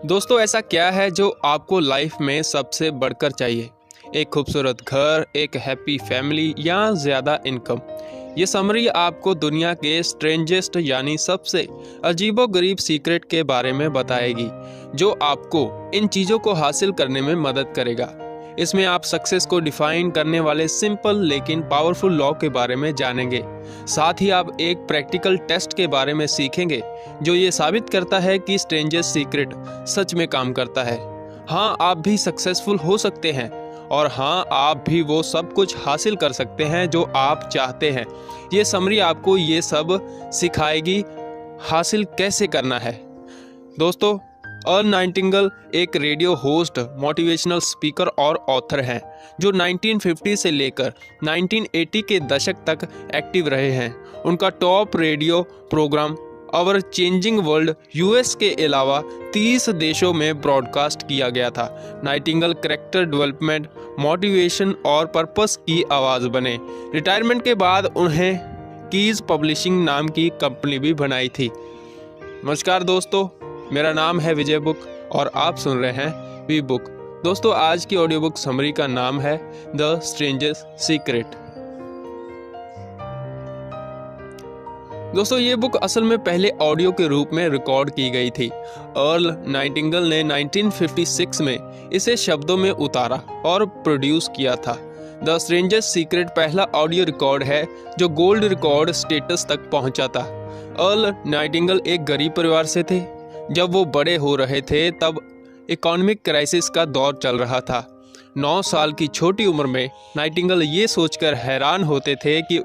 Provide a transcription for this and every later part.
दोस्तों, ऐसा क्या है जो आपको लाइफ में सबसे बढ़कर चाहिए? एक खूबसूरत घर, एक हैप्पी फैमिली या ज़्यादा इनकम? ये समरी आपको दुनिया के स्ट्रेंजेस्ट यानी सबसे अजीबोगरीब सीक्रेट के बारे में बताएगी, जो आपको इन चीज़ों को हासिल करने में मदद करेगा। इसमें आप सक्सेस को डिफाइन करने वाले सिंपल लेकिन पावरफुल लॉ के बारे में जानेंगे। साथ ही आप एक प्रैक्टिकल टेस्ट के बारे में सीखेंगे जो ये साबित करता है कि स्ट्रेंजर्स सीक्रेट सच में काम करता है। हाँ, आप भी सक्सेसफुल हो सकते हैं और हाँ, आप भी वो सब कुछ हासिल कर सकते हैं जो आप चाहते हैं। ये समरी आपको ये सब सिखाएगी हासिल कैसे करना है। दोस्तों, अर्ल नाइटिंगेल एक रेडियो होस्ट, मोटिवेशनल स्पीकर और ऑथर हैं जो 1950 से लेकर 1980 के दशक तक एक्टिव रहे हैं। उनका top radio program our changing world US के अलावा 30 देशों में ब्रॉडकास्ट किया गया था। नाइटिंगेल कैरेक्टर डेवलपमेंट, मोटिवेशन और पर्पस की आवाज़ बने। रिटायरमेंट के बाद उन्हें कीज पब्लिशिंग नाम की कंपनी भी बनाई थी। नमस्कार दोस्तों, मेरा नाम है विजय बुक और आप सुन रहे हैं वी बुक। दोस्तों, आज की ऑडियो बुक समरी का नाम है द स्ट्रेंजर्स सीक्रेट। दोस्तों, ये बुक असल में पहले ऑडियो के रूप में रिकॉर्ड की गई थी। अर्ल नाइटिंगेल ने 1956 में इसे शब्दों में उतारा और प्रोड्यूस किया था। द स्ट्रेंजर्स सीक्रेट पहला ऑडियो रिकॉर्ड है जो गोल्ड रिकॉर्ड स्टेटस तक पहुंचा था। अर्ल नाइटिंगेल एक गरीब परिवार से थे। जब वो बड़े हो रहे थे तब इकोनॉमिक क्राइसिस का दौर चल रहा था। 9 साल की छोटी उम्र में नाइटिंगेल ये सोचकर हैरान होते थे कि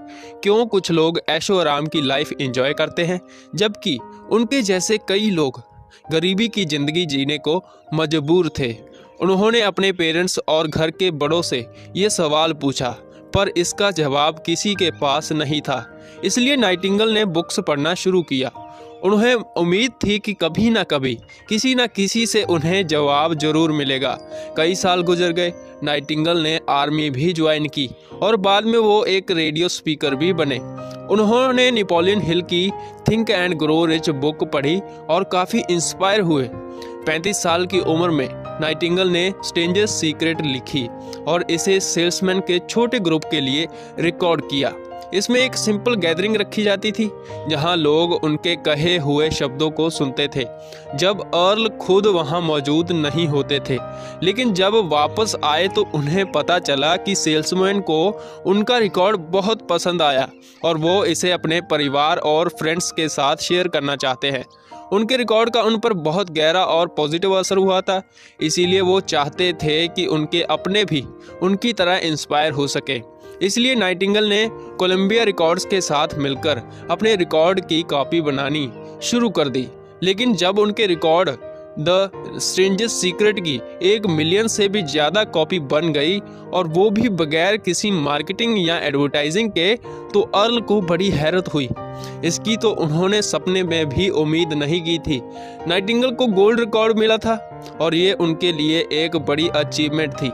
क्यों कुछ लोग ऐशो आराम की लाइफ एंजॉय करते हैं जबकि उनके जैसे कई लोग गरीबी की ज़िंदगी जीने को मजबूर थे। उन्होंने अपने पेरेंट्स और घर के बड़ों से ये सवाल पूछा, पर इसका जवाब किसी के पास नहीं था। इसलिए नाइटिंगेल ने बुक्स पढ़ना शुरू किया। उन्हें उम्मीद थी कि कभी ना कभी किसी न किसी से उन्हें जवाब जरूर मिलेगा। कई साल गुजर गए। नाइटिंगेल ने आर्मी भी ज्वाइन की और बाद में वो एक रेडियो स्पीकर भी बने। उन्होंने नेपोलियन हिल की think and grow rich book पढ़ी और काफ़ी इंस्पायर हुए। 35 साल की उम्र में नाइटिंगेल ने स्ट्रेंजर्स सीक्रेट लिखी और इसे सेल्समैन के छोटे ग्रुप के लिए रिकॉर्ड किया। इसमें एक सिंपल गैदरिंग रखी जाती थी जहां लोग उनके कहे हुए शब्दों को सुनते थे जब अर्ल खुद वहां मौजूद नहीं होते थे। लेकिन जब वापस आए तो उन्हें पता चला कि सेल्समैन को उनका रिकॉर्ड बहुत पसंद आया और वो इसे अपने परिवार और फ्रेंड्स के साथ शेयर करना चाहते हैं। उनके रिकॉर्ड का उन पर बहुत गहरा और पॉजिटिव असर हुआ था, इसीलिए वो चाहते थे कि उनके अपने भी उनकी तरह इंस्पायर हो सके। इसलिए नाइटिंगेल ने कोलंबिया रिकॉर्ड्स के साथ मिलकर अपने रिकॉर्ड की कॉपी बनानी शुरू कर दी। लेकिन जब उनके रिकॉर्ड द स्ट्रेंजर्स सीक्रेट की 1 मिलियन से भी ज़्यादा कॉपी बन गई और वो भी बगैर किसी मार्केटिंग या एडवर्टाइजिंग के, तो अर्ल को बड़ी हैरत हुई। इसकी तो उन्होंने सपने में भी उम्मीद नहीं की थी। नाइटिंगेल को गोल्ड रिकॉर्ड मिला था और ये उनके लिए एक बड़ी अचीवमेंट थी।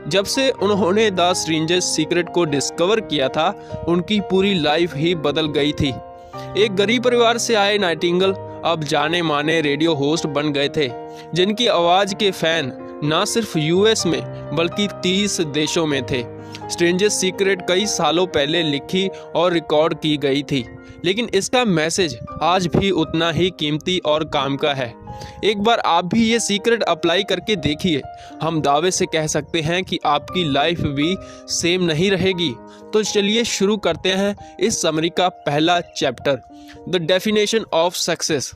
जब से उन्होंने द स्ट्रेंजर्स सीक्रेट को डिस्कवर किया था, उनकी पूरी लाइफ ही बदल गई थी। एक गरीब परिवार से आए नाइटिंगेल अब जाने माने रेडियो होस्ट बन गए थे, जिनकी आवाज़ के फैन ना सिर्फ यूएस में बल्कि 30 देशों में थे। स्ट्रेंजर्स सीक्रेट कई सालों पहले लिखी और रिकॉर्ड की गई थी, लेकिन इसका मैसेज आज भी उतना ही कीमती और काम का है। एक बार आप भी ये सीक्रेट अप्लाई करके देखिए। हम दावे से कह सकते हैं कि आपकी लाइफ भी सेम नहीं रहेगी। तो चलिए शुरू करते हैं इस समरी का पहला chapter, the definition of success.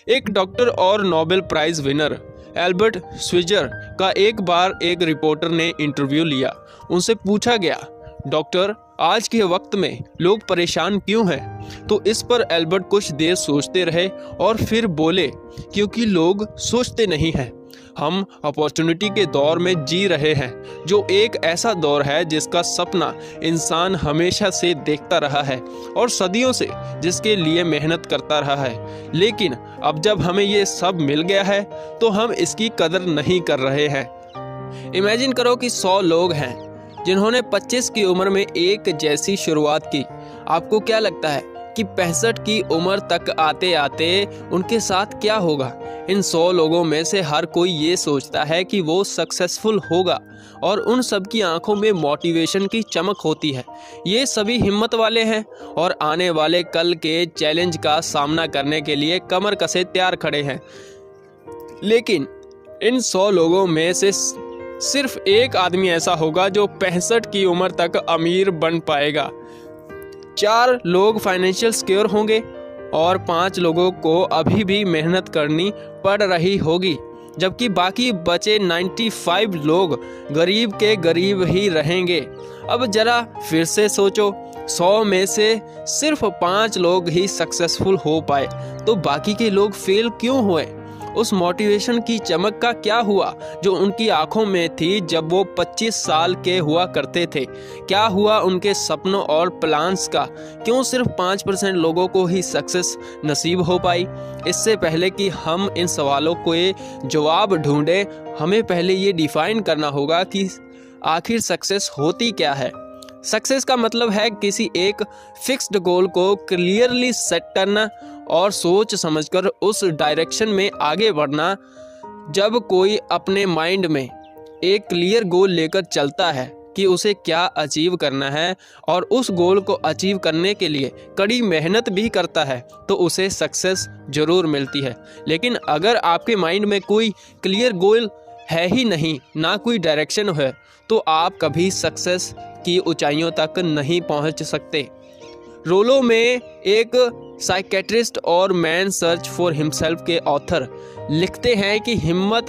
एक डॉक्टर और नोबेल प्राइज विनर एल्बर्ट स्विजर का एक बार एक रिपोर्टर ने इंटरव्यू लिया। उनसे पूछा गया, डॉक्टर, आज के वक्त में लोग परेशान क्यों हैं? तो इस पर एल्बर्ट कुछ देर सोचते रहे और फिर बोले, क्योंकि लोग सोचते नहीं हैं। हम अपॉर्चुनिटी के दौर में जी रहे हैं, जो एक ऐसा दौर है जिसका सपना इंसान हमेशा से देखता रहा है और सदियों से जिसके लिए मेहनत करता रहा है। लेकिन अब जब हमें ये सब मिल गया है तो हम इसकी कदर नहीं कर रहे हैं। इमेजिन करो कि 100 लोग हैं जिन्होंने 25 की उम्र में एक जैसी शुरुआत की। आपको क्या लगता है कि 65 की उम्र तक आते आते उनके साथ क्या होगा? इन 100 लोगों में से हर कोई ये सोचता है कि वो सक्सेसफुल होगा और उन सब की आंखों में मोटिवेशन की चमक होती है। ये सभी हिम्मत वाले हैं और आने वाले कल के चैलेंज का सामना करने के लिए कमर कसे तैयार खड़े हैं। लेकिन इन 100 लोगों में से सिर्फ एक आदमी ऐसा होगा जो 65 की उम्र तक अमीर बन पाएगा। 4 लोग फाइनेंशियल सिक्योर होंगे और 5 लोगों को अभी भी मेहनत करनी पड़ रही होगी, जबकि बाकी बचे 95 लोग गरीब के गरीब ही रहेंगे। अब जरा फिर से सोचो, 100 में से सिर्फ 5 लोग ही सक्सेसफुल हो पाए, तो बाकी के लोग फेल क्यों हुए? उस मोटिवेशन की चमक का क्या हुआ जो उनकी आंखों में थी जब वो 25 साल के हुआ करते थे? क्या हुआ उनके सपनों और प्लान्स का? क्यों सिर्फ 5% लोगों को ही सक्सेस नसीब हो पाई? इससे पहले कि हम इन सवालों को जवाब ढूंढें, हमें पहले ये डिफाइन करना होगा कि आखिर सक्सेस होती क्या है। सक्सेस का मतलब है किसी एक फिक्स्ड गोल को क्लियरली सेट करना और सोच समझकर उस डायरेक्शन में आगे बढ़ना। जब कोई अपने माइंड में एक क्लियर गोल लेकर चलता है कि उसे क्या अचीव करना है और उस गोल को अचीव करने के लिए कड़ी मेहनत भी करता है, तो उसे सक्सेस जरूर मिलती है। लेकिन अगर आपके माइंड में कोई क्लियर गोल है ही नहीं, ना कोई डायरेक्शन है, तो आप कभी सक्सेस की ऊंचाइयों तक नहीं पहुंच सकते। रोलो में एक साइकेट्रिस्ट और मैन सर्च फॉर हिमसेल्फ के ऑथर लिखते हैं कि हिम्मत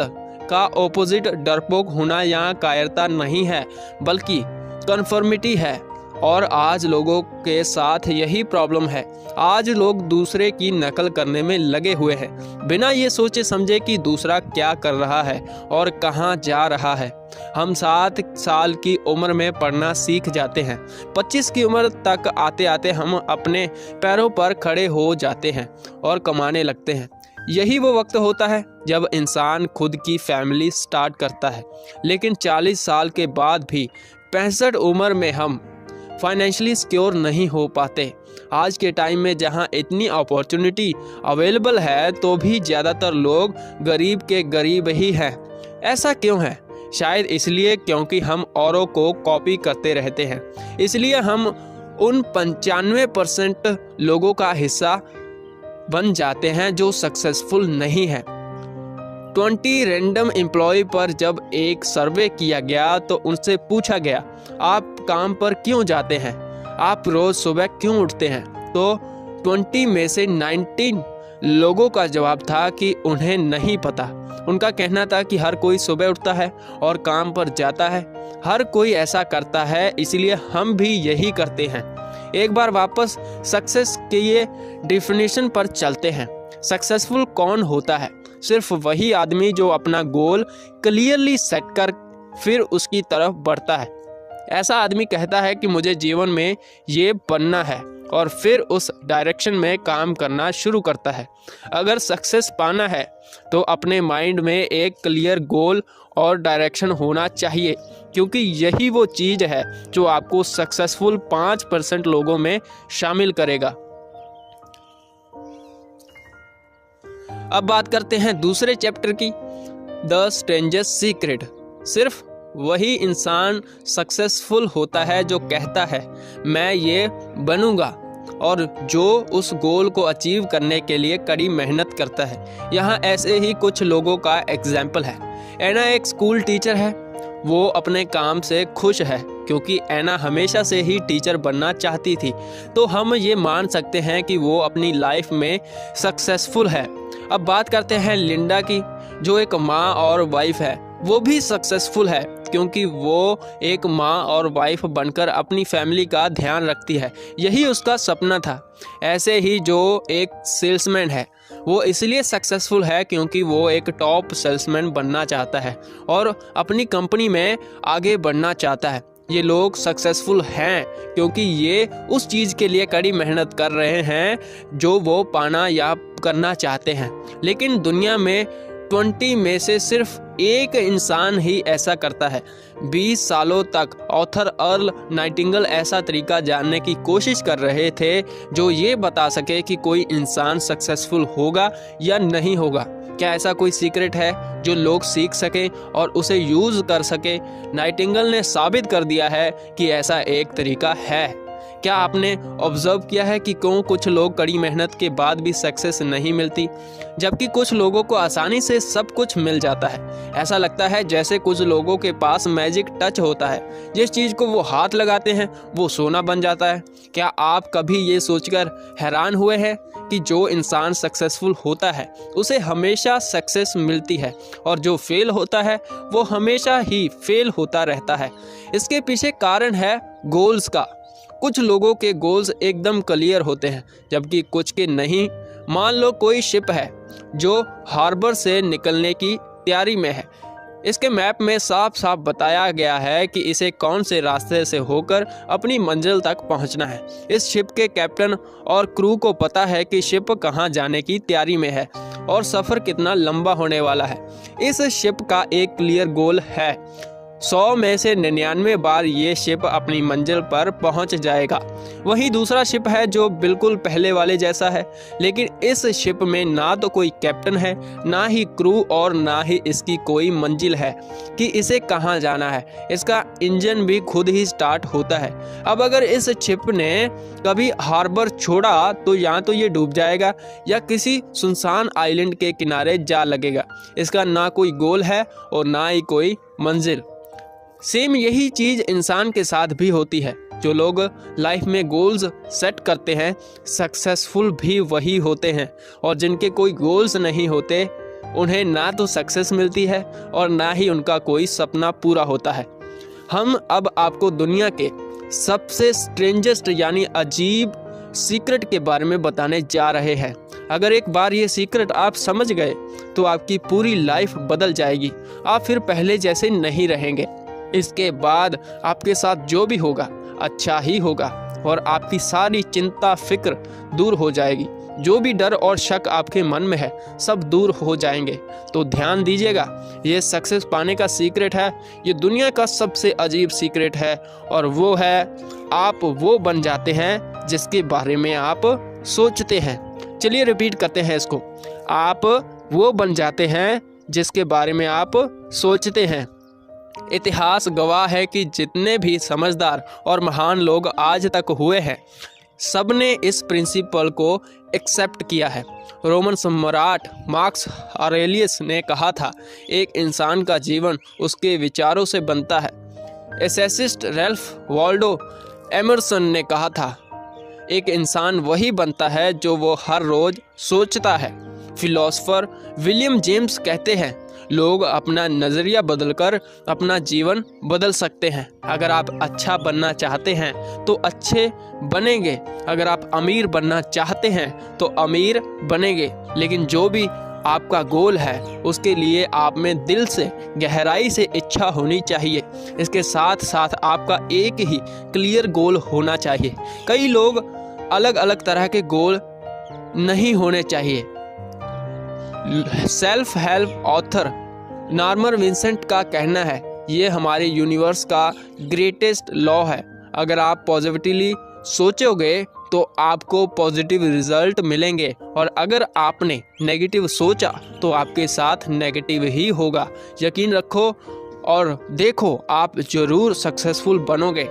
का ऑपोजिट डरपोक होना या कायरता नहीं है, बल्कि कन्फर्मिटी है। और आज लोगों के साथ यही प्रॉब्लम है। आज लोग दूसरे की नकल करने में लगे हुए हैं, बिना ये सोचे समझे कि दूसरा क्या कर रहा है और कहाँ जा रहा है। हम 7 साल की उम्र में पढ़ना सीख जाते हैं, 25 की उम्र तक आते आते हम अपने पैरों पर खड़े हो जाते हैं और कमाने लगते हैं। यही वो वक्त होता है जब इंसान खुद की फैमिली स्टार्ट करता है। लेकिन 40 साल के बाद भी 65 उम्र में हम फाइनेंशियली सिक्योर नहीं हो पाते। आज के टाइम में जहां इतनी अपॉर्चुनिटी अवेलेबल है, तो भी ज़्यादातर लोग गरीब के गरीब ही हैं। ऐसा क्यों है? शायद इसलिए क्योंकि हम औरों को कॉपी करते रहते हैं। इसलिए हम उन 95% लोगों का हिस्सा बन जाते हैं जो सक्सेसफुल नहीं है। 20 रैंडम एम्प्लॉय पर जब एक सर्वे किया गया तो उनसे पूछा गया, आप काम पर क्यों जाते हैं? आप रोज सुबह क्यों उठते हैं? तो 20 में से 19 लोगों का जवाब था कि उन्हें नहीं पता। उनका कहना था कि हर कोई सुबह उठता है और काम पर जाता है, हर कोई ऐसा करता है, इसलिए हम भी यही करते हैं। एक बार वापस सक्सेस के ये डेफिनेशन पर चलते हैं। सक्सेसफुल कौन होता है? सिर्फ वही आदमी जो अपना गोल क्लियरली सेट कर फिर उसकी तरफ बढ़ता है। ऐसा आदमी कहता है कि मुझे जीवन में ये बनना है और फिर उस डायरेक्शन में काम करना शुरू करता है। अगर सक्सेस पाना है तो अपने माइंड में एक क्लियर गोल और डायरेक्शन होना चाहिए, क्योंकि यही वो चीज़ है जो आपको सक्सेसफुल 5% लोगों में शामिल करेगा। अब बात करते हैं दूसरे चैप्टर की, द स्ट्रेंजर्स सीक्रेट। सिर्फ वही इंसान सक्सेसफुल होता है जो कहता है मैं ये बनूंगा, और जो उस गोल को अचीव करने के लिए कड़ी मेहनत करता है। यहाँ ऐसे ही कुछ लोगों का एग्जाम्पल है। एना एक स्कूल टीचर है। वो अपने काम से खुश है क्योंकि एना हमेशा से ही टीचर बनना चाहती थी, तो हम ये मान सकते हैं कि वो अपनी लाइफ में सक्सेसफुल है। अब बात करते हैं लिंडा की, जो एक माँ और वाइफ है। वो भी सक्सेसफुल है क्योंकि वो एक माँ और वाइफ बनकर अपनी फैमिली का ध्यान रखती है। यही उसका सपना था। ऐसे ही जो एक सेल्समैन है, वो इसलिए सक्सेसफुल है क्योंकि वो एक टॉप सेल्समैन बनना चाहता है और अपनी कंपनी में आगे बढ़ना चाहता है। ये लोग सक्सेसफुल हैं क्योंकि ये उस चीज़ के लिए कड़ी मेहनत कर रहे हैं जो वो पाना या करना चाहते हैं। लेकिन दुनिया में 20 में से सिर्फ एक इंसान ही ऐसा करता है। 20 सालों तक ऑथर अर्ल नाइटिंगेल ऐसा तरीका जानने की कोशिश कर रहे थे जो ये बता सके कि कोई इंसान सक्सेसफुल होगा या नहीं होगा। क्या ऐसा कोई सीक्रेट है जो लोग सीख सकें और उसे यूज़ कर सके? नाइटिंगेल ने साबित कर दिया है कि ऐसा एक तरीका है। क्या आपने ऑब्जर्व किया है कि क्यों कुछ लोग कड़ी मेहनत के बाद भी सक्सेस नहीं मिलती, जबकि कुछ लोगों को आसानी से सब कुछ मिल जाता है? ऐसा लगता है जैसे कुछ लोगों के पास मैजिक टच होता है, जिस चीज़ को वो हाथ लगाते हैं वो सोना बन जाता है। क्या आप कभी ये सोचकर हैरान हुए हैं कि जो इंसान सक्सेसफुल होता है उसे हमेशा सक्सेस मिलती है और जो फेल होता है वो हमेशा ही फेल होता रहता है? इसके पीछे कारण है गोल्स का। कुछ लोगों के गोल्स एकदम क्लियर होते हैं, जबकि कुछ के नहीं। मान लो कोई शिप है जो हार्बर से निकलने की तैयारी में है। इसके मैप में साफ साफ बताया गया है कि इसे कौन से रास्ते से होकर अपनी मंजिल तक पहुंचना है। इस शिप के कैप्टन और क्रू को पता है कि शिप कहां जाने की तैयारी में है और सफ़र कितना लंबा होने वाला है। इस शिप का एक क्लियर गोल है। 100 में से 99 बार ये शिप अपनी मंजिल पर पहुंच जाएगा। वहीं दूसरा शिप है जो बिल्कुल पहले वाले जैसा है, लेकिन इस शिप में ना तो कोई कैप्टन है, ना ही क्रू और ना ही इसकी कोई मंजिल है कि इसे कहां जाना है। इसका इंजन भी खुद ही स्टार्ट होता है। अब अगर इस शिप ने कभी हार्बर छोड़ा तो या तो ये डूब जाएगा या किसी सुनसान आइलैंड के किनारे जा लगेगा। इसका ना कोई गोल है और ना ही कोई मंजिल। सेम यही चीज़ इंसान के साथ भी होती है। जो लोग लाइफ में गोल्स सेट करते हैं सक्सेसफुल भी वही होते हैं, और जिनके कोई गोल्स नहीं होते उन्हें ना तो सक्सेस मिलती है और ना ही उनका कोई सपना पूरा होता है। हम अब आपको दुनिया के सबसे स्ट्रेंजेस्ट यानी अजीब सीक्रेट के बारे में बताने जा रहे हैं। अगर एक बार ये सीक्रेट आप समझ गए तो आपकी पूरी लाइफ बदल जाएगी। आप फिर पहले जैसे नहीं रहेंगे। इसके बाद आपके साथ जो भी होगा अच्छा ही होगा और आपकी सारी चिंता फिक्र दूर हो जाएगी। जो भी डर और शक आपके मन में है सब दूर हो जाएंगे। तो ध्यान दीजिएगा, ये सक्सेस पाने का सीक्रेट है। ये दुनिया का सबसे अजीब सीक्रेट है और वो है आप वो बन जाते हैं जिसके बारे में आप सोचते हैं। चलिए रिपीट करते हैं इसको। आप वो बन जाते हैं जिसके बारे में आप सोचते हैं। इतिहास गवाह है कि जितने भी समझदार और महान लोग आज तक हुए हैं सबने इस प्रिंसिपल को एक्सेप्ट किया है। रोमन सम्राट मार्कस ऑरेलियस ने कहा था, एक इंसान का जीवन उसके विचारों से बनता है। एसेसिस्ट रैल्फ वाल्डो एमर्सन ने कहा था, एक इंसान वही बनता है जो वो हर रोज सोचता है। फिलोसोफर विलियम जेम्स कहते हैं, लोग अपना नज़रिया बदलकर अपना जीवन बदल सकते हैं। अगर आप अच्छा बनना चाहते हैं तो अच्छे बनेंगे, अगर आप अमीर बनना चाहते हैं तो अमीर बनेंगे। लेकिन जो भी आपका गोल है उसके लिए आप में दिल से गहराई से इच्छा होनी चाहिए। इसके साथ साथ आपका एक ही क्लियर गोल होना चाहिए। कई लोग अलग अलग तरह के गोल नहीं होने चाहिए। Self help author Norman Vincent का कहना है, ये हमारे यूनिवर्स का ग्रेटेस्ट लॉ है। अगर आप पॉजिटिवली सोचोगे तो आपको पॉजिटिव रिजल्ट मिलेंगे, और अगर आपने नेगेटिव सोचा तो आपके साथ नेगेटिव ही होगा। यकीन रखो और देखो, आप जरूर सक्सेसफुल बनोगे।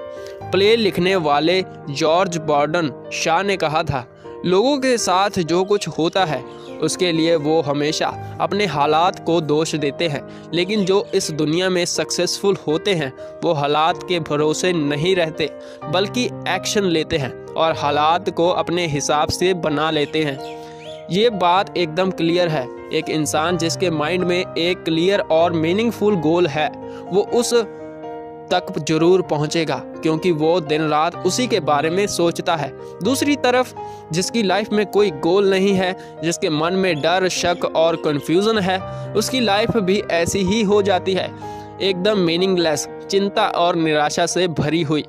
प्ले लिखने वाले जॉर्ज बर्टन शॉ ने कहा था, लोगों के साथ जो कुछ होता है उसके लिए वो हमेशा अपने हालात को दोष देते हैं, लेकिन जो इस दुनिया में सक्सेसफुल होते हैं वो हालात के भरोसे नहीं रहते बल्कि एक्शन लेते हैं और हालात को अपने हिसाब से बना लेते हैं। ये बात एकदम क्लियर है। एक इंसान जिसके माइंड में एक क्लियर और मीनिंगफुल गोल है वो उस तक जरूर पहुंचेगा, क्योंकि वो दिन रात उसी के बारे में सोचता है। दूसरी तरफ जिसकी लाइफ में कोई गोल नहीं है, जिसके मन में डर शक और कंफ्यूजन है, उसकी लाइफ भी ऐसी ही हो जाती है, एकदम मीनिंगलेस, चिंता और निराशा से भरी हुई।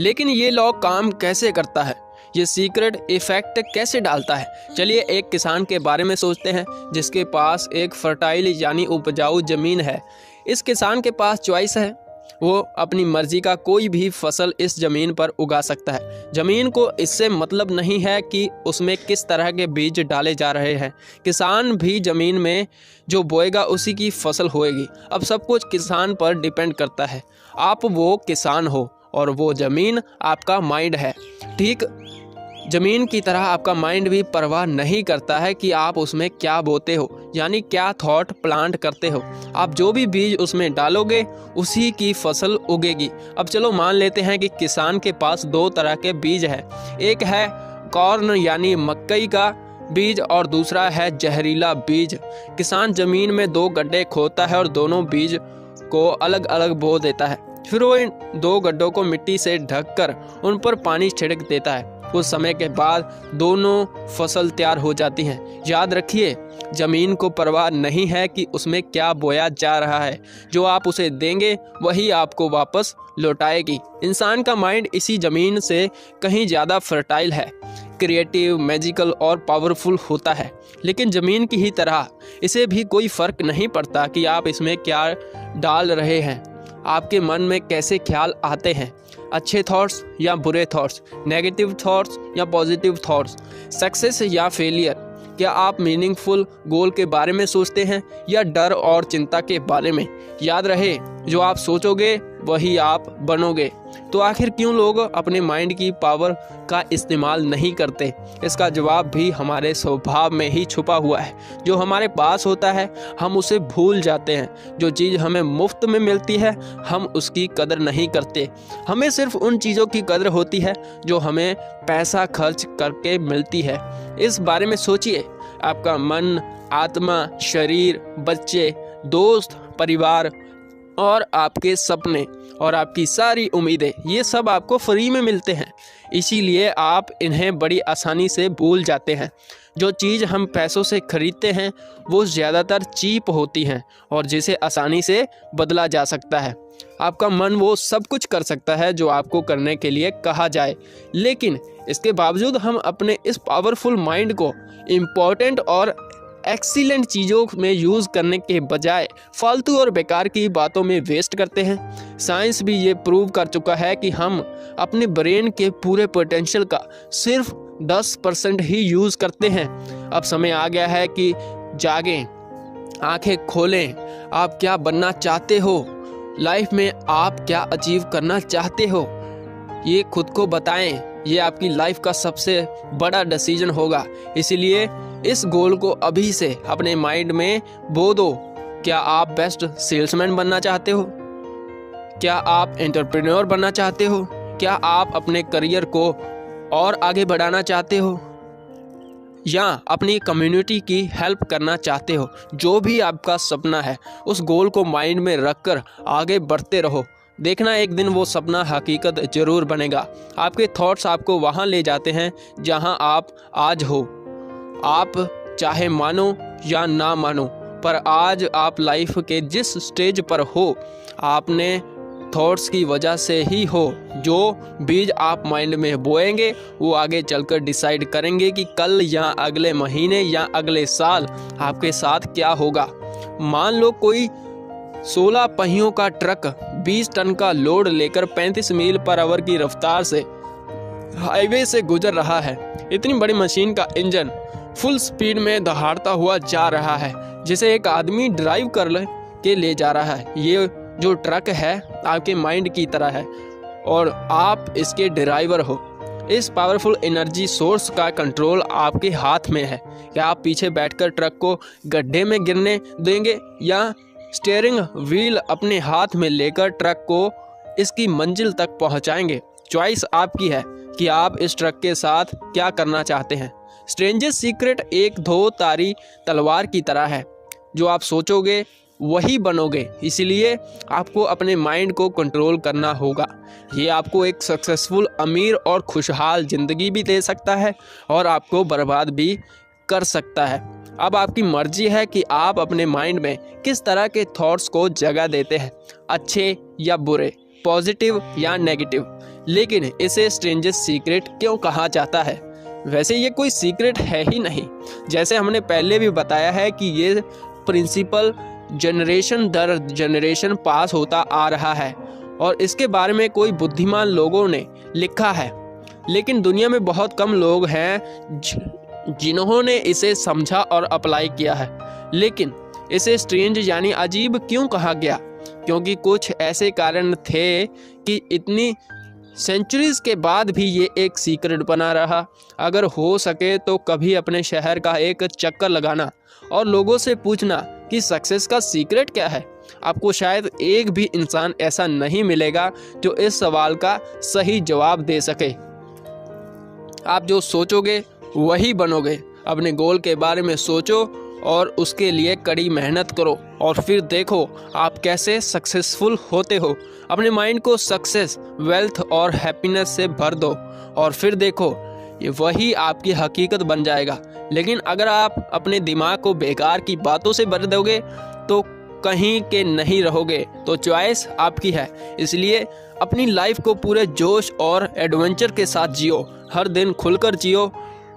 लेकिन ये लॉ काम कैसे करता है, ये सीक्रेट इफेक्ट कैसे डालता है? चलिए एक किसान के बारे में सोचते हैं जिसके पास एक फर्टाइल यानी उपजाऊ ज़मीन है। इस किसान के पास चॉइस है, वो अपनी मर्जी का कोई भी फसल इस ज़मीन पर उगा सकता है। ज़मीन को इससे मतलब नहीं है कि उसमें किस तरह के बीज डाले जा रहे हैं। किसान भी ज़मीन में जो बोएगा उसी की फसल होएगी। अब सब कुछ किसान पर डिपेंड करता है। आप वो किसान हो और वो ज़मीन आपका माइंड है। ठीक ज़मीन की तरह आपका माइंड भी परवाह नहीं करता है कि आप उसमें क्या बोते हो, यानी क्या थॉट प्लांट करते हो। आप जो भी बीज उसमें डालोगे उसी की फसल उगेगी। अब चलो मान लेते हैं कि किसान के पास 2 तरह के बीज है। एक है कॉर्न यानी मकई का बीज और दूसरा है जहरीला बीज। किसान ज़मीन में 2 गड्ढे खोदता है और दोनों बीज को अलग अलग बो देता है। फिर वो इन 2 गड्ढों को मिट्टी से ढककर उन पर पानी छिड़क देता है। कुछ समय के बाद दोनों फसल तैयार हो जाती हैं। याद रखिए, ज़मीन को परवाह नहीं है कि उसमें क्या बोया जा रहा है। जो आप उसे देंगे वही आपको वापस लौटाएगी। इंसान का माइंड इसी ज़मीन से कहीं ज़्यादा फर्टाइल है, क्रिएटिव, मैजिकल और पावरफुल होता है। लेकिन ज़मीन की ही तरह इसे भी कोई फ़र्क नहीं पड़ता कि आप इसमें क्या डाल रहे हैं। आपके मन में कैसे ख्याल आते हैं, अच्छे थॉट्स या बुरे थॉट्स, नेगेटिव थॉट्स या पॉजिटिव थॉट्स, सक्सेस या फेलियर। क्या आप मीनिंगफुल गोल के बारे में सोचते हैं या डर और चिंता के बारे में? याद रहे, जो आप सोचोगे वही आप बनोगे। तो आखिर क्यों लोग अपने माइंड की पावर का इस्तेमाल नहीं करते? इसका जवाब भी हमारे स्वभाव में ही छुपा हुआ है। जो हमारे पास होता है हम उसे भूल जाते हैं। जो चीज़ हमें मुफ्त में मिलती है हम उसकी कदर नहीं करते। हमें सिर्फ उन चीज़ों की कदर होती है जो हमें पैसा खर्च करके मिलती है। इस बारे में सोचिए। आपका मन, आत्मा, शरीर, बच्चे, दोस्त, परिवार और आपके सपने और आपकी सारी उम्मीदें, ये सब आपको फ्री में मिलते हैं। इसीलिए आप इन्हें बड़ी आसानी से भूल जाते हैं। जो चीज़ हम पैसों से खरीदते हैं वो ज़्यादातर चीप होती हैं और जिसे आसानी से बदला जा सकता है। आपका मन वो सब कुछ कर सकता है जो आपको करने के लिए कहा जाए, लेकिन इसके बावजूद हम अपने इस पावरफुल माइंड को इम्पोर्टेंट और एक्सीलेंट चीज़ों में यूज़ करने के बजाय फालतू और बेकार की बातों में वेस्ट करते हैं। साइंस भी ये प्रूव कर चुका है कि हम अपने ब्रेन के पूरे पोटेंशियल का सिर्फ 10% ही यूज़ करते हैं। अब समय आ गया है कि जागें, आंखें खोलें। आप क्या बनना चाहते हो लाइफ में? आप क्या अचीव करना चाहते हो? ये खुद को बताएं। ये आपकी लाइफ का सबसे बड़ा डिसीजन होगा। इसीलिए इस गोल को अभी से अपने माइंड में बो दो। क्या आप बेस्ट सेल्समैन बनना चाहते हो? क्या आप एंटरप्रेन्योर बनना चाहते हो? क्या आप अपने करियर को और आगे बढ़ाना चाहते हो या अपनी कम्युनिटी की हेल्प करना चाहते हो? जो भी आपका सपना है उस गोल को माइंड में रखकर आगे बढ़ते रहो। देखना एक दिन वो सपना हकीकत ज़रूर बनेगा। आपके थॉट्स आपको वहाँ ले जाते हैं जहाँ आप आज हो। आप चाहे मानो या ना मानो, पर आज आप लाइफ के जिस स्टेज पर हो आपने थॉट्स की वजह से ही हो। जो बीज आप माइंड में बोएंगे वो आगे चलकर डिसाइड करेंगे कि कल या अगले महीने या अगले साल आपके साथ क्या होगा। मान लो कोई 16 पहियों का ट्रक 20 टन का लोड लेकर 35 मील पर आवर की रफ्तार से हाईवे से गुजर रहा है। इतनी बड़ी मशीन का इंजन फुल स्पीड में दहाड़ता हुआ जा रहा है, जिसे एक आदमी ड्राइव कर ले जा रहा है। ये जो ट्रक है आपके माइंड की तरह है और आप इसके ड्राइवर हो। इस पावरफुल एनर्जी सोर्स का कंट्रोल आपके हाथ में है। क्या आप पीछे बैठकर ट्रक को गड्ढे में गिरने देंगे या स्टीयरिंग व्हील अपने हाथ में लेकर ट्रक को इसकी मंजिल तक पहुंचाएंगे? चॉइस आपकी है कि आप इस ट्रक के साथ क्या करना चाहते हैं। स्ट्रेंजर्स सीक्रेट एक दो तारी तलवार की तरह है। जो आप सोचोगे वही बनोगे। इसलिए आपको अपने माइंड को कंट्रोल करना होगा। ये आपको एक सक्सेसफुल, अमीर और खुशहाल ज़िंदगी भी दे सकता है और आपको बर्बाद भी कर सकता है। अब आपकी मर्जी है कि आप अपने माइंड में किस तरह के थॉट्स को जगह देते हैं, अच्छे या बुरे, पॉजिटिव या नेगेटिव। लेकिन इसे स्ट्रेंजर्स सीक्रेट क्यों कहा जाता है? वैसे ये कोई सीक्रेट है ही नहीं। जैसे हमने पहले भी बताया है कि ये प्रिंसिपल जनरेशन दर जनरेशन पास होता आ रहा है और इसके बारे में कोई बुद्धिमान लोगों ने लिखा है, लेकिन दुनिया में बहुत कम लोग हैं जिन्होंने इसे समझा और अप्लाई किया है। लेकिन इसे स्ट्रेंज यानी अजीब क्यों कहा गया? क्योंकि कुछ ऐसे कारण थे कि इतनी सेंचुरीज के बाद भी ये एक सीक्रेट बना रहा। अगर हो सके तो कभी अपने शहर का एक चक्कर लगाना और लोगों से पूछना कि सक्सेस का सीक्रेट क्या है। आपको शायद एक भी इंसान ऐसा नहीं मिलेगा जो इस सवाल का सही जवाब दे सके। आप जो सोचोगे वही बनोगे। अपने गोल के बारे में सोचो और उसके लिए कड़ी मेहनत करो और फिर देखो आप कैसे सक्सेसफुल होते हो। अपने माइंड को सक्सेस, वेल्थ और हैप्पीनेस से भर दो और फिर देखो ये वही आपकी हकीकत बन जाएगा। लेकिन अगर आप अपने दिमाग को बेकार की बातों से भर दोगे तो कहीं के नहीं रहोगे। तो चॉइस आपकी है, इसलिए अपनी लाइफ को पूरे जोश और एडवेंचर के साथ जियो। हर दिन खुलकर जियो,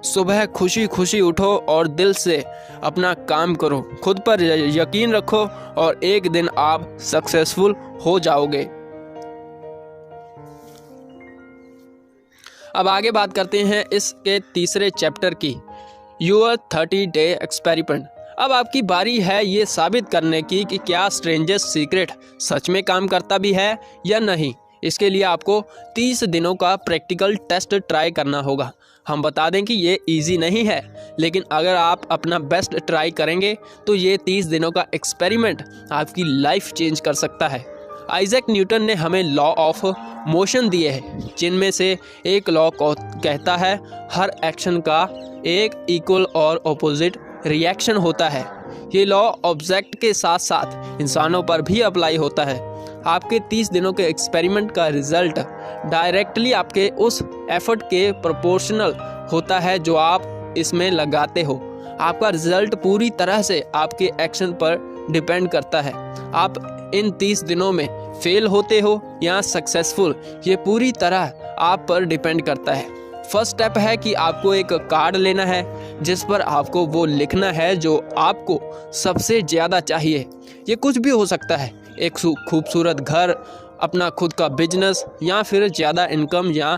सुबह खुशी खुशी उठो और दिल से अपना काम करो। खुद पर यकीन रखो और एक दिन आप सक्सेसफुल हो जाओगे। अब आगे बात करते हैं इसके तीसरे चैप्टर की, योर 30 डे एक्सपेरिमेंट। अब आपकी बारी है ये साबित करने की कि क्या स्ट्रेंजर्स सीक्रेट सच में काम करता भी है या नहीं। इसके लिए आपको 30 दिनों का प्रैक्टिकल टेस्ट ट्राई करना होगा। हम बता दें कि ये इजी नहीं है, लेकिन अगर आप अपना बेस्ट ट्राई करेंगे तो ये 30 दिनों का एक्सपेरिमेंट आपकी लाइफ चेंज कर सकता है। आइजैक न्यूटन ने हमें लॉ ऑफ मोशन दिए हैं, जिनमें से एक लॉ कहता है हर एक्शन का एक इक्वल और ऑपोजिट रिएक्शन होता है। ये लॉ ऑब्जेक्ट के साथ साथ इंसानों पर भी अप्लाई होता है। आपके 30 दिनों के एक्सपेरिमेंट का रिजल्ट डायरेक्टली आपके उस एफर्ट के प्रोपोर्शनल होता है जो आप इसमें लगाते हो। आपका रिजल्ट पूरी तरह से आपके एक्शन पर डिपेंड करता है। आप इन 30 दिनों में फेल होते हो या सक्सेसफुल, ये पूरी तरह आप पर डिपेंड करता है। फर्स्ट स्टेप है कि आपको एक कार्ड लेना है जिस पर आपको वो लिखना है जो आपको सबसे ज़्यादा चाहिए। ये कुछ भी हो सकता है, एक खूबसूरत घर, अपना खुद का बिजनेस या फिर ज़्यादा इनकम, या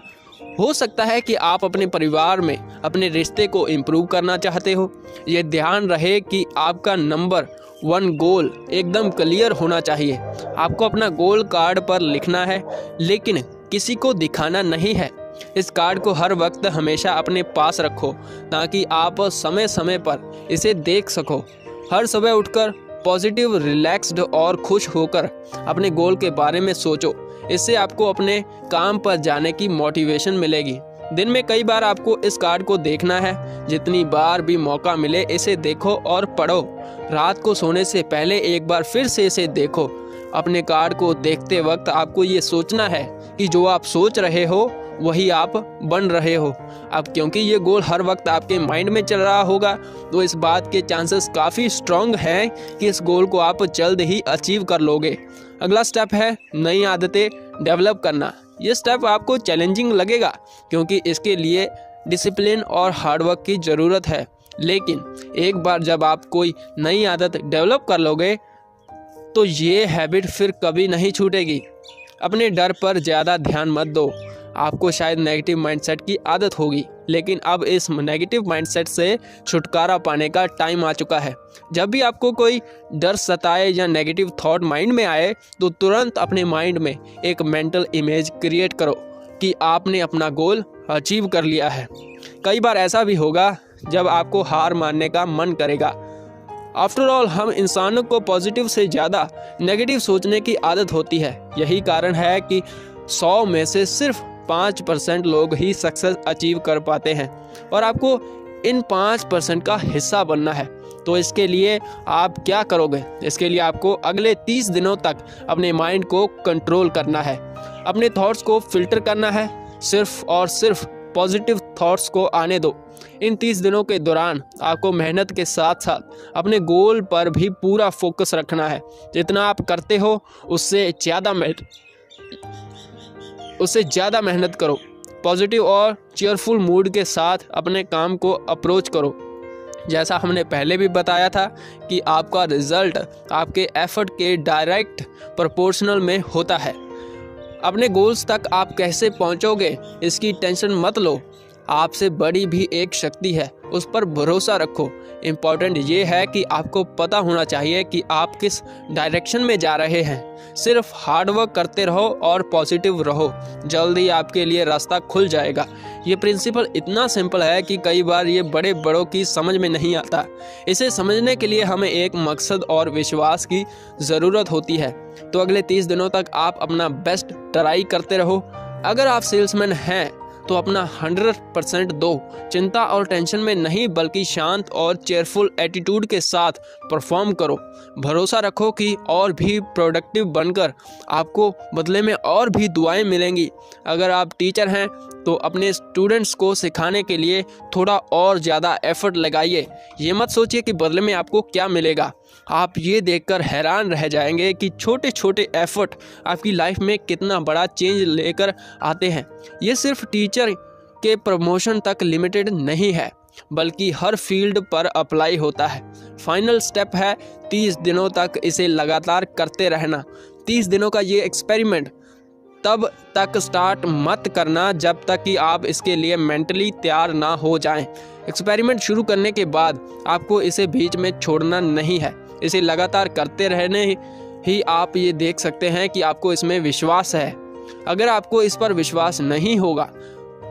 हो सकता है कि आप अपने परिवार में अपने रिश्ते को इम्प्रूव करना चाहते हो। ये ध्यान रहे कि आपका नंबर 1 गोल एकदम क्लियर होना चाहिए। आपको अपना गोल कार्ड पर लिखना है, लेकिन किसी को दिखाना नहीं है। इस कार्ड को हर वक्त हमेशा अपने पास रखो ताकि आप समय समय पर इसे देख सको। हर सुबह उठकर पॉजिटिव, रिलैक्स्ड और खुश होकर अपने गोल के बारे में सोचो। इससे आपको अपने काम पर जाने की मोटिवेशन मिलेगी। दिन में कई बार आपको इस कार्ड को देखना है। जितनी बार भी मौका मिले इसे देखो और पढ़ो। रात को सोने से पहले एक बार फिर से इसे देखो। अपने कार्ड को देखते वक्त आपको ये सोचना है कि जो आप सोच रहे हो वही आप बन रहे हो। अब क्योंकि ये गोल हर वक्त आपके माइंड में चल रहा होगा, तो इस बात के चांसेस काफ़ी स्ट्रॉन्ग हैं कि इस गोल को आप जल्द ही अचीव कर लोगे। अगला स्टेप है नई आदतें डेवलप करना। ये स्टेप आपको चैलेंजिंग लगेगा क्योंकि इसके लिए डिसिप्लिन और हार्डवर्क की ज़रूरत है, लेकिन एक बार जब आप कोई नई आदत डेवलप कर लोगे तो ये हैबिट फिर कभी नहीं छूटेगी। अपने डर पर ज़्यादा ध्यान मत दो। आपको शायद नेगेटिव माइंडसेट की आदत होगी, लेकिन अब इस नेगेटिव माइंडसेट से छुटकारा पाने का टाइम आ चुका है। जब भी आपको कोई डर सताए या नेगेटिव थॉट माइंड में आए तो तुरंत अपने माइंड में एक मेंटल इमेज क्रिएट करो कि आपने अपना गोल अचीव कर लिया है। कई बार ऐसा भी होगा जब आपको हार मानने का मन करेगा। आफ्टर ऑल हम इंसानों को पॉजिटिव से ज़्यादा नेगेटिव सोचने की आदत होती है। यही कारण है कि 100 में से सिर्फ 5% लोग ही सक्सेस अचीव कर पाते हैं और आपको इन 5% का हिस्सा बनना है। तो इसके लिए आप क्या करोगे? इसके लिए आपको अगले 30 दिनों तक अपने माइंड को कंट्रोल करना है, अपने थॉट्स को फिल्टर करना है, सिर्फ और सिर्फ पॉजिटिव थॉट्स को आने दो। इन 30 दिनों के दौरान आपको मेहनत के साथ साथ अपने गोल पर भी पूरा फोकस रखना है। जितना आप करते हो उससे ज़्यादा मेहनत करो। पॉजिटिव और चीयरफुल मूड के साथ अपने काम को अप्रोच करो। जैसा हमने पहले भी बताया था कि आपका रिजल्ट आपके एफर्ट के डायरेक्ट प्रोपोर्शनल में होता है। अपने गोल्स तक आप कैसे पहुंचोगे इसकी टेंशन मत लो। आपसे बड़ी भी एक शक्ति है, उस पर भरोसा रखो। इम्पॉर्टेंट ये है कि आपको पता होना चाहिए कि आप किस डायरेक्शन में जा रहे हैं। सिर्फ हार्ड वर्क करते रहो और पॉजिटिव रहो, जल्दी आपके लिए रास्ता खुल जाएगा। ये प्रिंसिपल इतना सिंपल है कि कई बार ये बड़े बड़ों की समझ में नहीं आता। इसे समझने के लिए हमें एक मकसद और विश्वास की ज़रूरत होती है। तो अगले 30 दिनों तक आप अपना बेस्ट ट्राई करते रहो। अगर आप सेल्समैन हैं तो अपना 100% दो। चिंता और टेंशन में नहीं, बल्कि शांत और चेयरफुल एटीट्यूड के साथ परफॉर्म करो। भरोसा रखो कि और भी प्रोडक्टिव बनकर आपको बदले में और भी दुआएं मिलेंगी। अगर आप टीचर हैं तो अपने स्टूडेंट्स को सिखाने के लिए थोड़ा और ज़्यादा एफर्ट लगाइए। ये मत सोचिए कि बदले में आपको क्या मिलेगा। आप ये देखकर हैरान रह जाएंगे कि छोटे छोटे एफर्ट आपकी लाइफ में कितना बड़ा चेंज लेकर आते हैं। ये सिर्फ टीचर के प्रमोशन तक लिमिटेड नहीं है, बल्कि हर फील्ड पर अप्लाई होता है। फाइनल स्टेप है 30 दिनों तक इसे लगातार करते रहना। 30 दिनों का ये एक्सपेरिमेंट तब तक स्टार्ट मत करना जब तक कि आप इसके लिए मेंटली तैयार ना हो जाएं। एक्सपेरिमेंट शुरू करने के बाद आपको इसे बीच में छोड़ना नहीं है। इसे लगातार करते रहने ही आप ये देख सकते हैं कि आपको इसमें विश्वास है। अगर आपको इस पर विश्वास नहीं होगा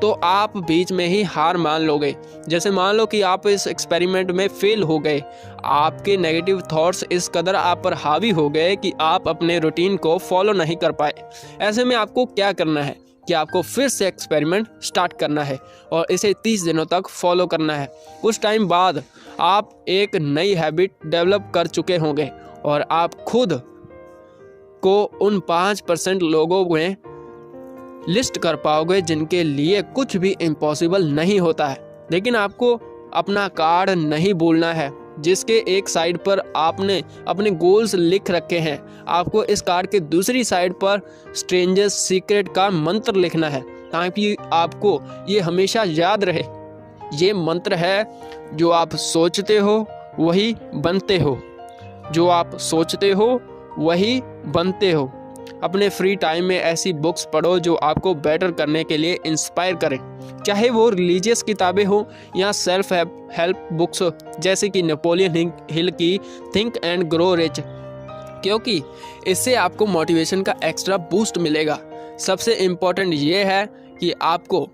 तो आप बीच में ही हार मान लोगे। जैसे मान लो कि आप इस एक्सपेरिमेंट में फेल हो गए। आपके नेगेटिव थॉट्स इस कदर आप पर हावी हो गए कि आप अपने रूटीन को फॉलो नहीं कर पाए। ऐसे में आपको क्या करना है कि आपको फिर से एक्सपेरिमेंट स्टार्ट करना है और इसे 30 दिनों तक फॉलो करना है। कुछ टाइम बाद आप एक नई हैबिट डेवलप कर चुके होंगे और आप खुद को उन 5% लोगों में लिस्ट कर पाओगे जिनके लिए कुछ भी इम्पॉसिबल नहीं होता है। लेकिन आपको अपना कार्ड नहीं भूलना है जिसके एक साइड पर आपने अपने गोल्स लिख रखे हैं। आपको इस कार्ड के दूसरी साइड पर स्ट्रेंजर्स सीक्रेट का मंत्र लिखना है ताकि आपको ये हमेशा याद रहे। ये मंत्र है, जो आप सोचते हो वही बनते हो, जो आप सोचते हो वही बनते हो। अपने फ्री टाइम में ऐसी बुक्स पढ़ो जो आपको बेटर करने के लिए इंस्पायर करें, चाहे वो रिलीजियस किताबें हो या सेल्फ हेल्प बुक्स जैसे कि नेपोलियन हिल की थिंक एंड ग्रो रिच, क्योंकि इससे आपको मोटिवेशन का एक्स्ट्रा बूस्ट मिलेगा। सबसे इम्पोर्टेंट ये है कि आपको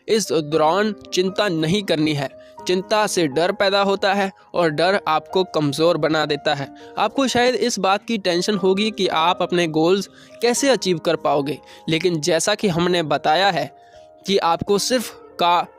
इस दौरान चिंता नहीं करनी है। चिंता से डर पैदा होता है और डर आपको कमज़ोर बना देता है। आपको शायद इस बात की टेंशन होगी कि आप अपने गोल्स कैसे अचीव कर पाओगे, लेकिन जैसा कि हमने बताया है कि आपको सिर्फ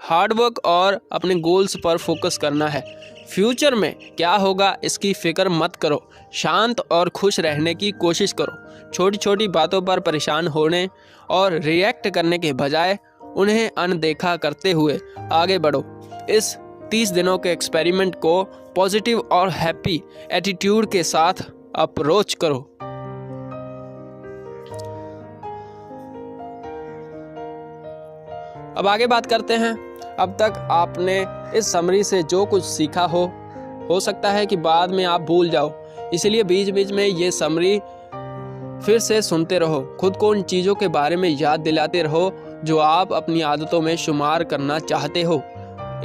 हार्ड वर्क और अपने गोल्स पर फोकस करना है। फ्यूचर में क्या होगा इसकी फिक्र मत करो, शांत और खुश रहने की कोशिश करो। छोटी छोटी बातों पर परेशान होने और रिएक्ट करने के बजाय उन्हें अनदेखा करते हुए आगे बढ़ो। इस 30 दिनों के एक्सपेरिमेंट को पॉजिटिव और हैप्पी एटीट्यूड के साथ अप्रोच करो। अब आगे बात करते हैं। अब तक आपने इस समरी से जो कुछ सीखा हो सकता है कि बाद में आप भूल जाओ, इसलिए बीच बीच में ये समरी फिर से सुनते रहो। खुद को उन चीज़ों के बारे में याद दिलाते रहो जो आप अपनी आदतों में शुमार करना चाहते हो।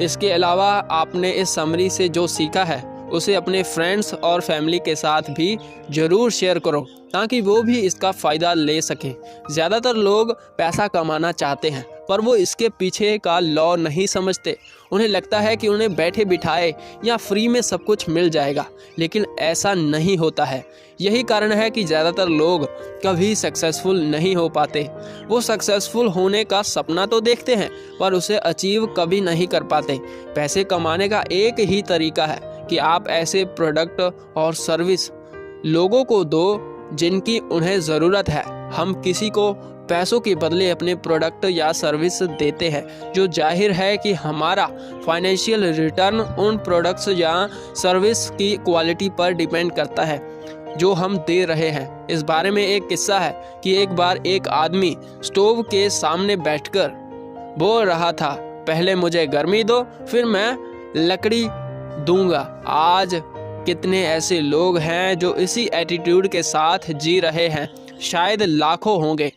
इसके अलावा आपने इस समरी से जो सीखा है उसे अपने फ्रेंड्स और फैमिली के साथ भी ज़रूर शेयर करो ताकि वो भी इसका फ़ायदा ले सकें। ज़्यादातर लोग पैसा कमाना चाहते हैं पर वो इसके पीछे का लॉ नहीं समझते। उन्हें लगता है कि उन्हें बैठे बिठाए या फ्री में सब कुछ मिल जाएगा, लेकिन ऐसा नहीं होता है। यही कारण है कि ज़्यादातर लोग कभी सक्सेसफुल नहीं हो पाते। वो सक्सेसफुल होने का सपना तो देखते हैं पर उसे अचीव कभी नहीं कर पाते। पैसे कमाने का एक ही तरीका है कि आप ऐसे प्रोडक्ट और सर्विस लोगों को दो जिनकी उन्हें ज़रूरत है। हम किसी को पैसों के बदले अपने प्रोडक्ट या सर्विस देते हैं, जो जाहिर है कि हमारा फाइनेंशियल रिटर्न उन प्रोडक्ट्स या सर्विस की क्वालिटी पर डिपेंड करता है जो हम दे रहे हैं। इस बारे में एक किस्सा है कि एक बार एक आदमी स्टोव के सामने बैठकर बोल रहा था, पहले मुझे गर्मी दो फिर मैं लकड़ी दूंगा। आज कितने ऐसे लोग हैं जो इसी एटीट्यूड के साथ जी रहे हैं? शायद लाखों होंगे।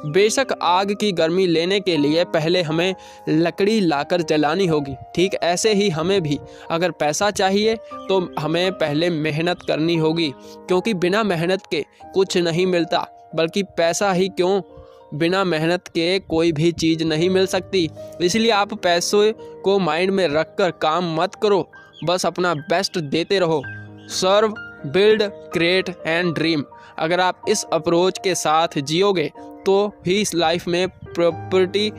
बेशक आग की गर्मी लेने के लिए पहले हमें लकड़ी लाकर जलानी होगी, ठीक ऐसे ही हमें भी अगर पैसा चाहिए तो हमें पहले मेहनत करनी होगी, क्योंकि बिना मेहनत के कुछ नहीं मिलता। बल्कि पैसा ही क्यों, बिना मेहनत के कोई भी चीज़ नहीं मिल सकती। इसलिए आप पैसे को माइंड में रखकर काम मत करो, बस अपना बेस्ट देते रहो। सर्व, बिल्ड, क्रिएट एंड ड्रीम। अगर आप इस अप्रोच के साथ जियोगे तो ही इस लाइफ में प्रॉपर्टी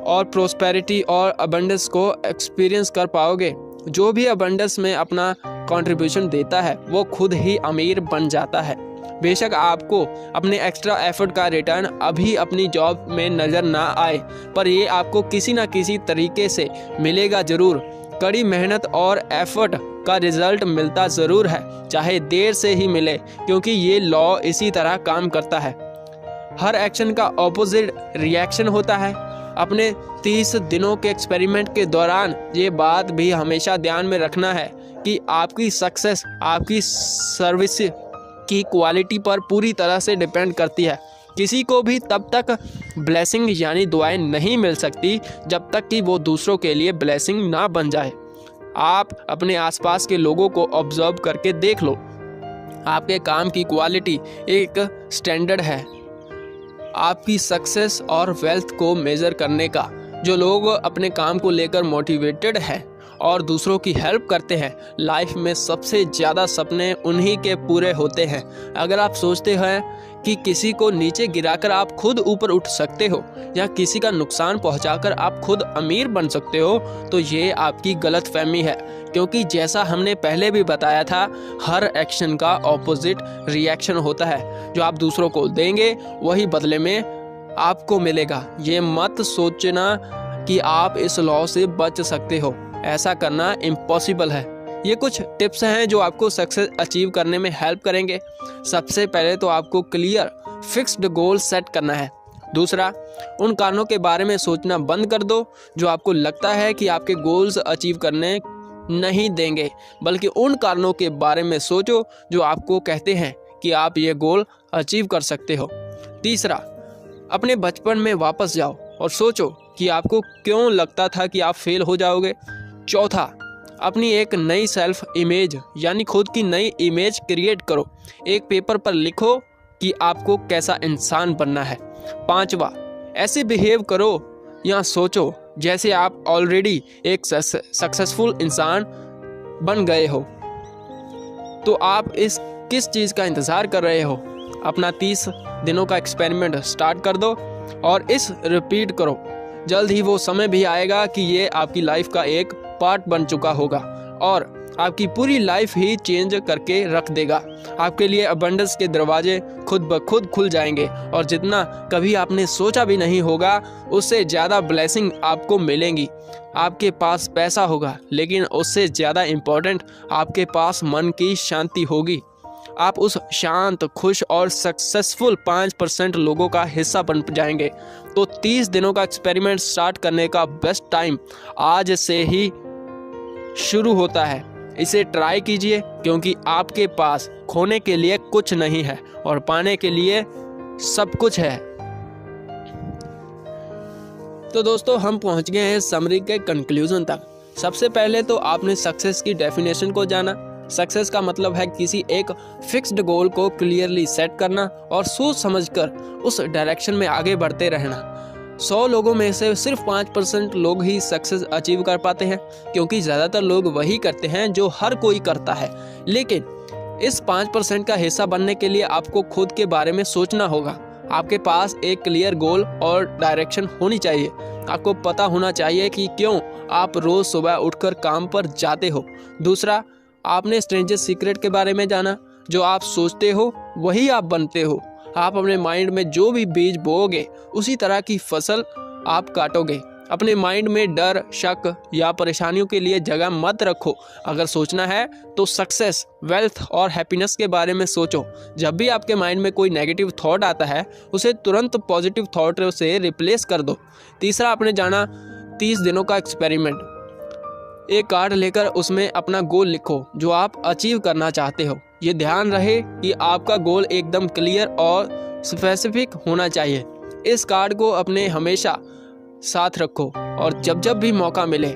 और प्रोस्पेरिटी और अबंडेंस को एक्सपीरियंस कर पाओगे। जो भी अबंडेंस में अपना कंट्रीब्यूशन देता है वो खुद ही अमीर बन जाता है। बेशक आपको अपने एक्स्ट्रा एफर्ट का रिटर्न अभी अपनी जॉब में नज़र ना आए, पर ये आपको किसी ना किसी तरीके से मिलेगा ज़रूर। कड़ी मेहनत और एफर्ट का रिजल्ट मिलता ज़रूर है, चाहे देर से ही मिले, क्योंकि ये लॉ इसी तरह काम करता है। हर एक्शन का ऑपोजिट रिएक्शन होता है। अपने 30 दिनों के एक्सपेरिमेंट के दौरान ये बात भी हमेशा ध्यान में रखना है कि आपकी सक्सेस आपकी सर्विस की क्वालिटी पर पूरी तरह से डिपेंड करती है। किसी को भी तब तक ब्लेसिंग यानी दुआएं नहीं मिल सकती जब तक कि वो दूसरों के लिए ब्लेसिंग ना बन जाए। आप अपने आसपास के लोगों को ऑब्जर्व करके देख लो। आपके काम की क्वालिटी एक स्टैंडर्ड है आपकी सक्सेस और वेल्थ को मेज़र करने का। जो लोग अपने काम को लेकर मोटिवेटेड हैं और दूसरों की हेल्प करते हैं, लाइफ में सबसे ज़्यादा सपने उन्हीं के पूरे होते हैं। अगर आप सोचते हैं कि किसी को नीचे गिराकर आप खुद ऊपर उठ सकते हो या किसी का नुकसान पहुंचाकर आप खुद अमीर बन सकते हो, तो ये आपकी गलतफहमी है। क्योंकि जैसा हमने पहले भी बताया था, हर एक्शन का ऑपोजिट रिएक्शन होता है। जो आप दूसरों को देंगे वही बदले में आपको मिलेगा। ये मत सोचना कि आप इस लॉ से बच सकते हो, ऐसा करना इम्पॉसिबल है। ये कुछ टिप्स हैं जो आपको सक्सेस अचीव करने में हेल्प करेंगे। सबसे पहले तो आपको क्लियर फिक्स्ड गोल सेट करना है। दूसरा, उन कारणों के बारे में सोचना बंद कर दो जो आपको लगता है कि आपके गोल्स अचीव करने नहीं देंगे, बल्कि उन कारणों के बारे में सोचो जो आपको कहते हैं कि आप ये गोल अचीव कर सकते हो। तीसरा, अपने बचपन में वापस जाओ और सोचो कि आपको क्यों लगता था कि आप फेल हो जाओगे। चौथा, अपनी एक नई सेल्फ इमेज यानी खुद की नई इमेज क्रिएट करो। एक पेपर पर लिखो कि आपको कैसा इंसान बनना है। पांचवा, ऐसे बिहेव करो या सोचो जैसे आप ऑलरेडी एक सक्सेसफुल इंसान बन गए हो। तो आप इस किस चीज़ का इंतज़ार कर रहे हो? अपना 30 दिनों का एक्सपेरिमेंट स्टार्ट कर दो और इस रिपीट करो। जल्द ही वो समय भी आएगा कि ये आपकी लाइफ का एक पार्ट बन चुका होगा और आपकी पूरी लाइफ ही चेंज करके रख देगा। आपके लिए अबंडेंस के दरवाजे खुद ब खुद खुल जाएंगे और जितना कभी आपने सोचा भी नहीं होगा उससे ज़्यादा ब्लेसिंग आपको मिलेंगी। आपके पास पैसा होगा, लेकिन उससे ज़्यादा इम्पोर्टेंट आपके पास मन की शांति होगी। आप उस शांत, खुश और सक्सेसफुल 5% लोगों का हिस्सा बन जाएंगे। तो 30 दिनों का एक्सपेरिमेंट स्टार्ट करने का बेस्ट टाइम आज से ही शुरू होता है। इसे ट्राई कीजिए, क्योंकि आपके पास खोने के लिए कुछ नहीं है और पाने के लिए सब कुछ है। तो दोस्तों, हम पहुंच गए हैं समरी के कंक्लूजन तक। सबसे पहले तो आपने सक्सेस की डेफिनेशन को जाना। सक्सेस का मतलब है किसी एक फिक्स्ड गोल को क्लियरली सेट करना और सोच समझकर उस डायरेक्शन में आगे बढ़ते रहना। 100 लोगों में से सिर्फ 5% लोग ही सक्सेस अचीव कर पाते हैं, क्योंकि ज़्यादातर लोग वही करते हैं जो हर कोई करता है। लेकिन इस 5% का हिस्सा बनने के लिए आपको खुद के बारे में सोचना होगा। आपके पास एक क्लियर गोल और डायरेक्शन होनी चाहिए। आपको पता होना चाहिए कि क्यों आप रोज़ सुबह उठकर काम पर जाते हो। दूसरा, आपने स्ट्रेंजर सीक्रेट के बारे में जाना। जो आप सोचते हो वही आप बनते हो। आप अपने माइंड में जो भी बीज बोओगे उसी तरह की फसल आप काटोगे। अपने माइंड में डर, शक या परेशानियों के लिए जगह मत रखो। अगर सोचना है तो सक्सेस, वेल्थ और हैप्पीनेस के बारे में सोचो। जब भी आपके माइंड में कोई नेगेटिव थॉट आता है उसे तुरंत पॉजिटिव थॉट से रिप्लेस कर दो। तीसरा, आपने जाना 30 दिनों का एक्सपेरिमेंट। एक कार्ड लेकर उसमें अपना गोल लिखो जो आप अचीव करना चाहते हो। ये ध्यान रहे कि आपका गोल एकदम क्लियर और स्पेसिफिक होना चाहिए। इस कार्ड को अपने हमेशा साथ रखो और जब जब भी मौका मिले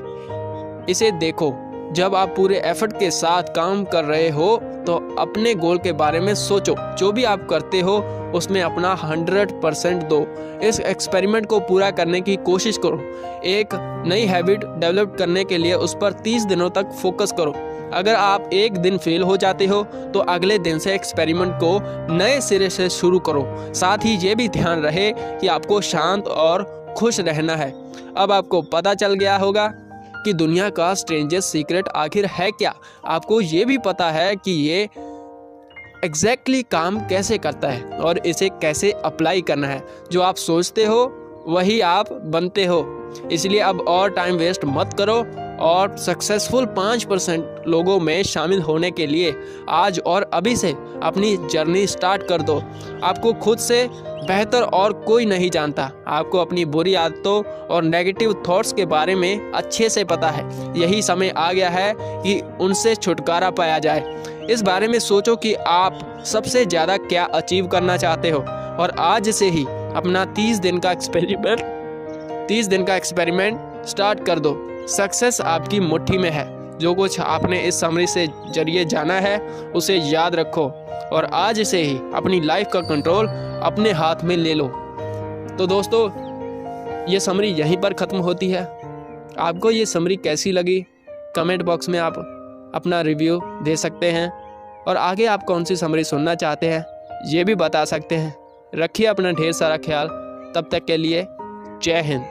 इसे देखो। जब आप पूरे एफर्ट के साथ काम कर रहे हो तो अपने गोल के बारे में सोचो। जो भी आप करते हो उसमें अपना 100% दो। इस एक्सपेरिमेंट को पूरा करने की कोशिश करो। एक नई हैबिट डेवलप करने के लिए उस पर 30 दिनों तक फोकस करो। अगर आप एक दिन फेल हो जाते हो तो अगले दिन से एक्सपेरिमेंट को नए सिरे से शुरू करो। साथ ही ये भी ध्यान रहे कि आपको शांत और खुश रहना है। अब आपको पता चल गया होगा कि दुनिया का स्ट्रेंजेस्ट सीक्रेट आखिर है क्या। आपको ये भी पता है कि ये एग्जैक्टली काम कैसे करता है और इसे कैसे अप्लाई करना है। जो आप सोचते हो वही आप बनते हो। इसलिए अब और टाइम वेस्ट मत करो और सक्सेसफुल 5% लोगों में शामिल होने के लिए आज और अभी से अपनी जर्नी स्टार्ट कर दो। आपको खुद से बेहतर और कोई नहीं जानता। आपको अपनी बुरी आदतों और नेगेटिव थॉट्स के बारे में अच्छे से पता है। यही समय आ गया है कि उनसे छुटकारा पाया जाए। इस बारे में सोचो कि आप सबसे ज़्यादा क्या अचीव करना चाहते हो और आज से ही अपना 30 दिन का एक्सपेरिमेंट स्टार्ट कर दो। सक्सेस आपकी मुट्ठी में है। जो कुछ आपने इस समरी से जरिए जाना है उसे याद रखो और आज से ही अपनी लाइफ का कंट्रोल अपने हाथ में ले लो। तो दोस्तों ये समरी यहीं पर ख़त्म होती है। आपको ये समरी कैसी लगी कमेंट बॉक्स में आप अपना रिव्यू दे सकते हैं और आगे आप कौन सी समरी सुनना चाहते हैं ये भी बता सकते हैं। रखिए अपना ढेर सारा ख्याल। तब तक के लिए जय हिंद।